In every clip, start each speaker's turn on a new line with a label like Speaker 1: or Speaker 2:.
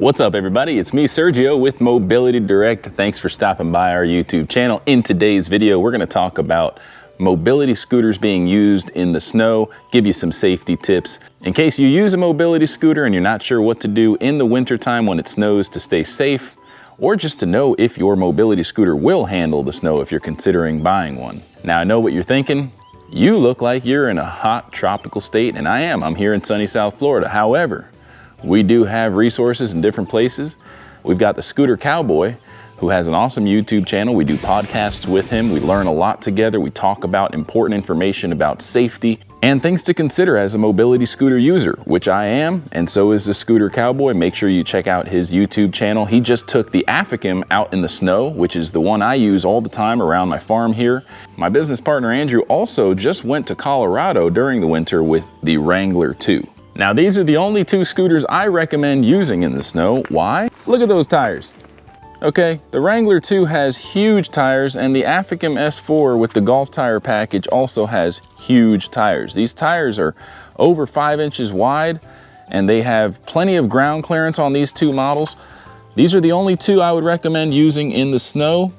Speaker 1: What's up, everybody? It's me, Sergio, with Mobility Direct. Thanks for stopping by our YouTube channel. In today's video, we're going to talk about mobility scooters being used in the snow, give you some safety tips in case you use a mobility scooter and you're not sure what to do in the wintertime when it snows to stay safe, or just to know if your mobility scooter will handle the snow if you're considering buying one. Now, I know what you're thinking. You look like you're in a hot tropical state, and I am. I'm here in sunny South Florida. However, we do have resources in different places. We've got the Scooter Cowboy, who has an awesome YouTube channel. We do podcasts with him. We learn a lot together. We talk about important information about safety and things to consider as a mobility scooter user, which I am, and so is the Scooter Cowboy. Make sure you check out his YouTube channel. He just took the Aficum out in the snow, which is the one I use all the time around my farm here. My business partner, Andrew, also just went to Colorado during the winter with the Wrangler 2. Now, these are the only two scooters I recommend using in the snow. Why? Look at those tires. Okay, the Wrangler 2 has huge tires, and the Aficum S4 with the golf tire package also has huge tires. These tires are over 5 inches wide, and they have plenty of ground clearance on these two models. These are the only two I would recommend using in the snow,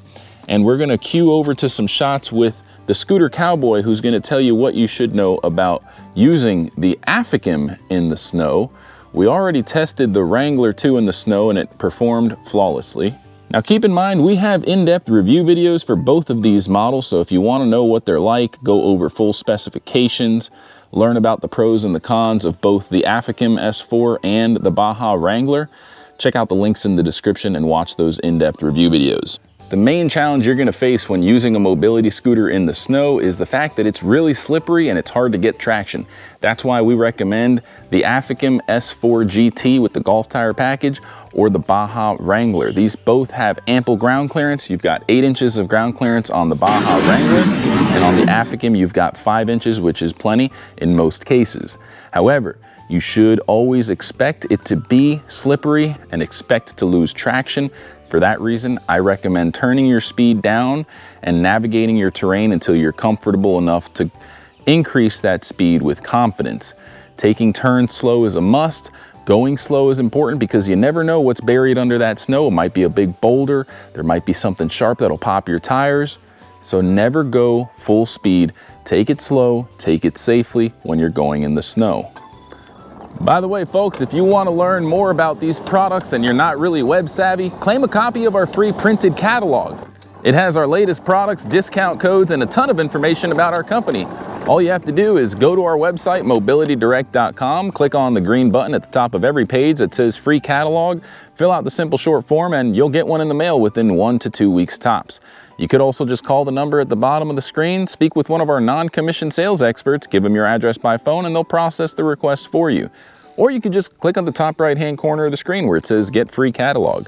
Speaker 1: and we're gonna cue over to some shots with the Scooter Cowboy, who's gonna tell you what you should know about using the Aficum in the snow. We already tested the Wrangler 2 in the snow and it performed flawlessly. Now keep in mind, we have in-depth review videos for both of these models, so if you wanna know what they're like, go over full specifications, learn about the pros and the cons of both the Aficum S4 and the Baja Wrangler, check out the links in the description and watch those in-depth review videos. The main challenge you're gonna face when using a mobility scooter in the snow is the fact that it's really slippery and it's hard to get traction. That's why we recommend the Aficum S4 GT with the golf tire package or the Baja Wrangler. These both have ample ground clearance. You've got 8 inches of ground clearance on the Baja Wrangler, and on the Aficum you've got 5 inches, which is plenty in most cases. However, you should always expect it to be slippery and expect to lose traction. For that reason, I recommend turning your speed down and navigating your terrain until you're comfortable enough to increase that speed with confidence. Taking turns slow is a must. Going slow is important because you never know what's buried under that snow. It might be a big boulder. There might be something sharp that'll pop your tires. So never go full speed. Take it slow, take it safely when you're going in the snow. By the way, folks, if you want to learn more about these products and you're not really web savvy, claim a copy of our free printed catalog. It has our latest products, discount codes, and a ton of information about our company. All you have to do is go to our website, mobilitydirect.com, click on the green button at the top of every page that says free catalog, fill out the simple short form, and you'll get one in the mail within 1 to 2 weeks tops. You could also just call the number at the bottom of the screen, speak with one of our non-commissioned sales experts, give them your address by phone, and they'll process the request for you. Or you could just click on the top right-hand corner of the screen where it says Get Free Catalog.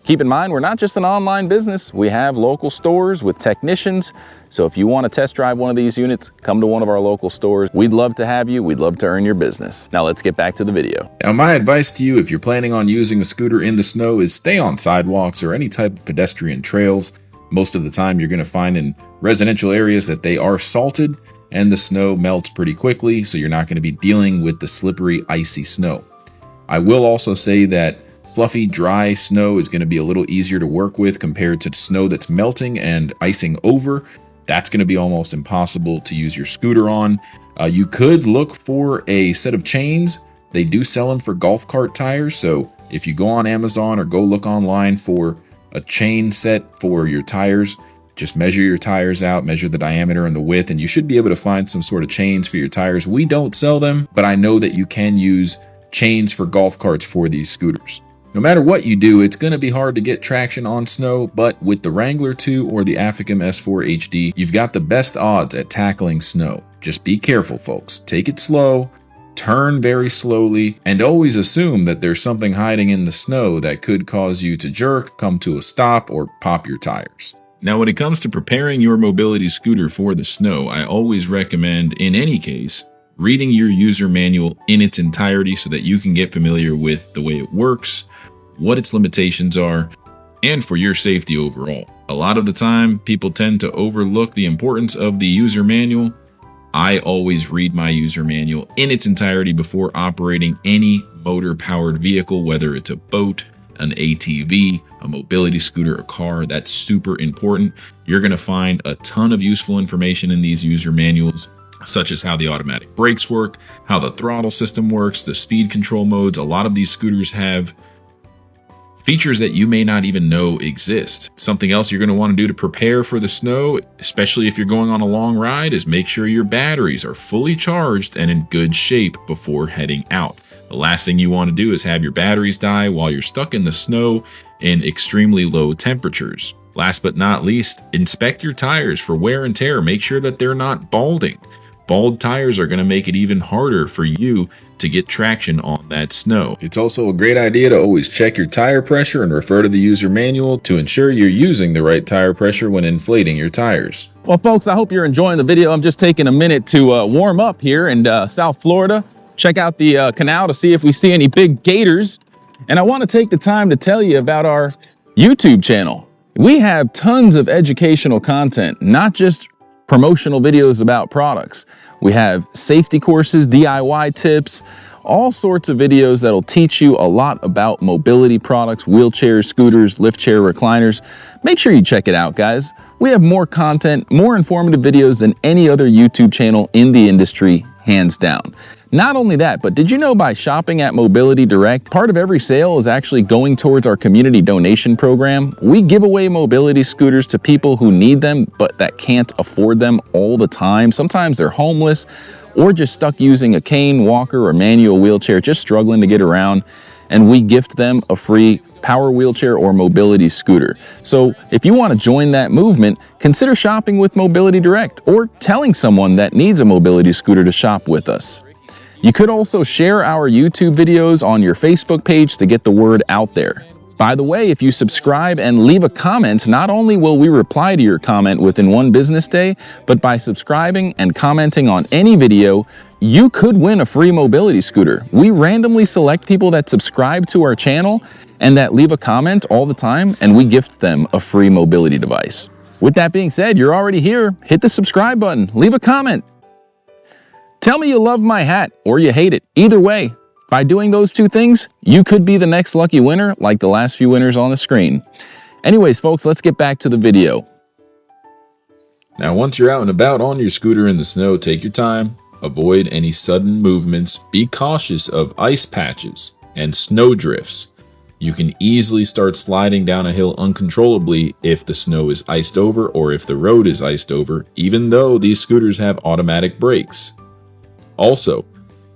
Speaker 1: Keep in mind, we're not just an online business. We have local stores with technicians. So if you want to test drive one of these units, come to one of our local stores. We'd love to have you. We'd love to earn your business. Now let's get back to the video.
Speaker 2: Now, my advice to you if you're planning on using a scooter in the snow is stay on sidewalks or any type of pedestrian trails. Most of the time you're going to find in residential areas that they are salted and the snow melts pretty quickly, so you're not going to be dealing with the slippery, icy snow. I will also say that fluffy, dry snow is going to be a little easier to work with compared to snow that's melting and icing over. That's going to be almost impossible to use your scooter on. You could look for a set of chains. They do sell them for golf cart tires, so if you go on Amazon or go look online for a chain set for your tires, just measure your tires out, measure the diameter and the width, and you should be able to find some sort of chains for your tires. We don't sell them, but I know that you can use chains for golf carts for these scooters. No matter what you do, it's going to be hard to get traction on snow, but with the Wrangler 2 or the Aficum S4 HD, you've got the best odds at tackling snow. Just be careful, folks. Take it slow, turn very slowly, and always assume that there's something hiding in the snow that could cause you to jerk, come to a stop, or pop your tires. Now, when it comes to preparing your mobility scooter for the snow, I always recommend, in any case, reading your user manual in its entirety so that you can get familiar with the way it works, what its limitations are, and for your safety overall. A lot of the time, people tend to overlook the importance of the user manual I always read my user manual in its entirety before operating any motor-powered vehicle, whether it's a boat, an ATV, a mobility scooter, a car. That's super important. You're going to find a ton of useful information in these user manuals, such as how the automatic brakes work, how the throttle system works, the speed control modes. A lot of these scooters have features that you may not even know exist. Something else you're going to want to do to prepare for the snow, especially if you're going on a long ride, is make sure your batteries are fully charged and in good shape before heading out. The last thing you want to do is have your batteries die while you're stuck in the snow in extremely low temperatures. Last but not least, inspect your tires for wear and tear. Make sure that they're not balding. Bald tires are going to make it even harder for you to get traction on that snow. It's also a great idea to always check your tire pressure and refer to the user manual to ensure you're using the right tire pressure when inflating your tires.
Speaker 1: Well, folks, I hope you're enjoying the video. I'm just taking a minute to warm up here in South Florida. Check out the canal to see if we see any big gators. And I want to take the time to tell you about our YouTube channel. We have tons of educational content, not just promotional videos about products. We have safety courses, DIY tips, all sorts of videos that'll teach you a lot about mobility products, wheelchairs, scooters, lift chair, recliners. Make sure you check it out, guys. We have more content, more informative videos than any other YouTube channel in the industry, hands down. Not only that, but did you know by shopping at Mobility Direct, part of every sale is actually going towards our community donation program? We give away mobility scooters to people who need them, but that can't afford them all the time. Sometimes they're homeless or just stuck using a cane, walker, or manual wheelchair, just struggling to get around. And we gift them a free power wheelchair or mobility scooter. So if you want to join that movement, consider shopping with Mobility Direct or telling someone that needs a mobility scooter to shop with us. You could also share our YouTube videos on your Facebook page to get the word out there. By the way, if you subscribe and leave a comment, not only will we reply to your comment within one business day, but by subscribing and commenting on any video, you could win a free mobility scooter. We randomly select people that subscribe to our channel and that leave a comment all the time, and we gift them a free mobility device. With that being said, you're already here. Hit the subscribe button, leave a comment. Tell me you love my hat or you hate it. Either way, by doing those two things, you could be the next lucky winner like the last few winners on the screen. Anyways, folks, let's get back to the video.
Speaker 2: Now, once you're out and about on your scooter in the snow, take your time, avoid any sudden movements, be cautious of ice patches and snow drifts. You can easily start sliding down a hill uncontrollably if the snow is iced over or if the road is iced over, even though these scooters have automatic brakes. Also,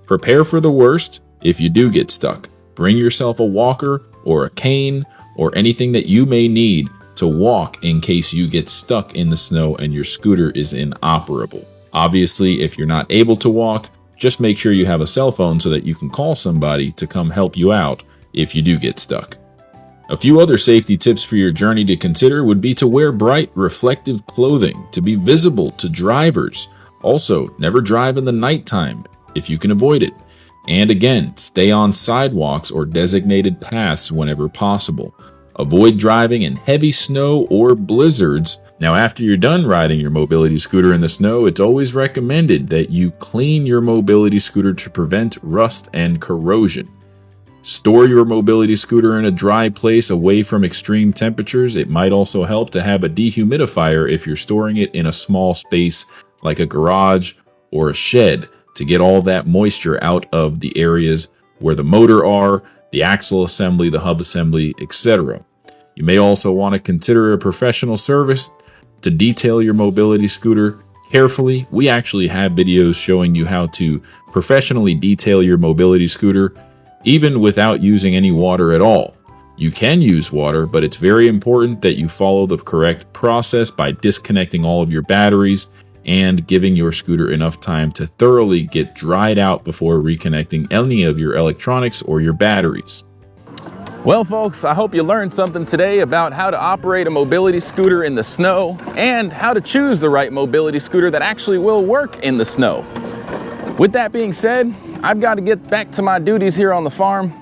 Speaker 2: prepare for the worst if you do get stuck. Bring yourself a walker or a cane or anything that you may need to walk in case you get stuck in the snow and your scooter is inoperable. Obviously, if you're not able to walk, just make sure you have a cell phone so that you can call somebody to come help you out if you do get stuck. A few other safety tips for your journey to consider would be to wear bright, reflective clothing to be visible to drivers. Also, never drive in the nighttime if you can avoid it. And again, stay on sidewalks or designated paths whenever possible. Avoid driving in heavy snow or blizzards. Now, after you're done riding your mobility scooter in the snow, it's always recommended that you clean your mobility scooter to prevent rust and corrosion. Store your mobility scooter in a dry place away from extreme temperatures. It might also help to have a dehumidifier if you're storing it in a small space like a garage or a shed to get all that moisture out of the areas where the motor are, the axle assembly, the hub assembly, etc. You may also want to consider a professional service to detail your mobility scooter carefully. We actually have videos showing you how to professionally detail your mobility scooter even without using any water at all. You can use water, but it's very important that you follow the correct process by disconnecting all of your batteries and giving your scooter enough time to thoroughly get dried out before reconnecting any of your electronics or your batteries.
Speaker 1: Well, folks, I hope you learned something today about how to operate a mobility scooter in the snow and how to choose the right mobility scooter that actually will work in the snow. With that being said, I've got to get back to my duties here on the farm.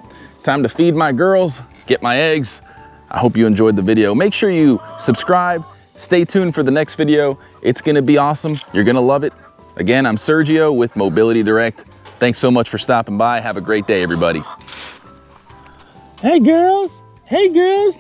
Speaker 1: Time to feed my girls, get my eggs. I hope you enjoyed the video. Make sure you subscribe. Stay tuned for the next video. It's gonna be awesome. You're gonna love it. Again, I'm Sergio with Mobility Direct. Thanks so much for stopping by. Have a great day, everybody. Hey girls, hey girls.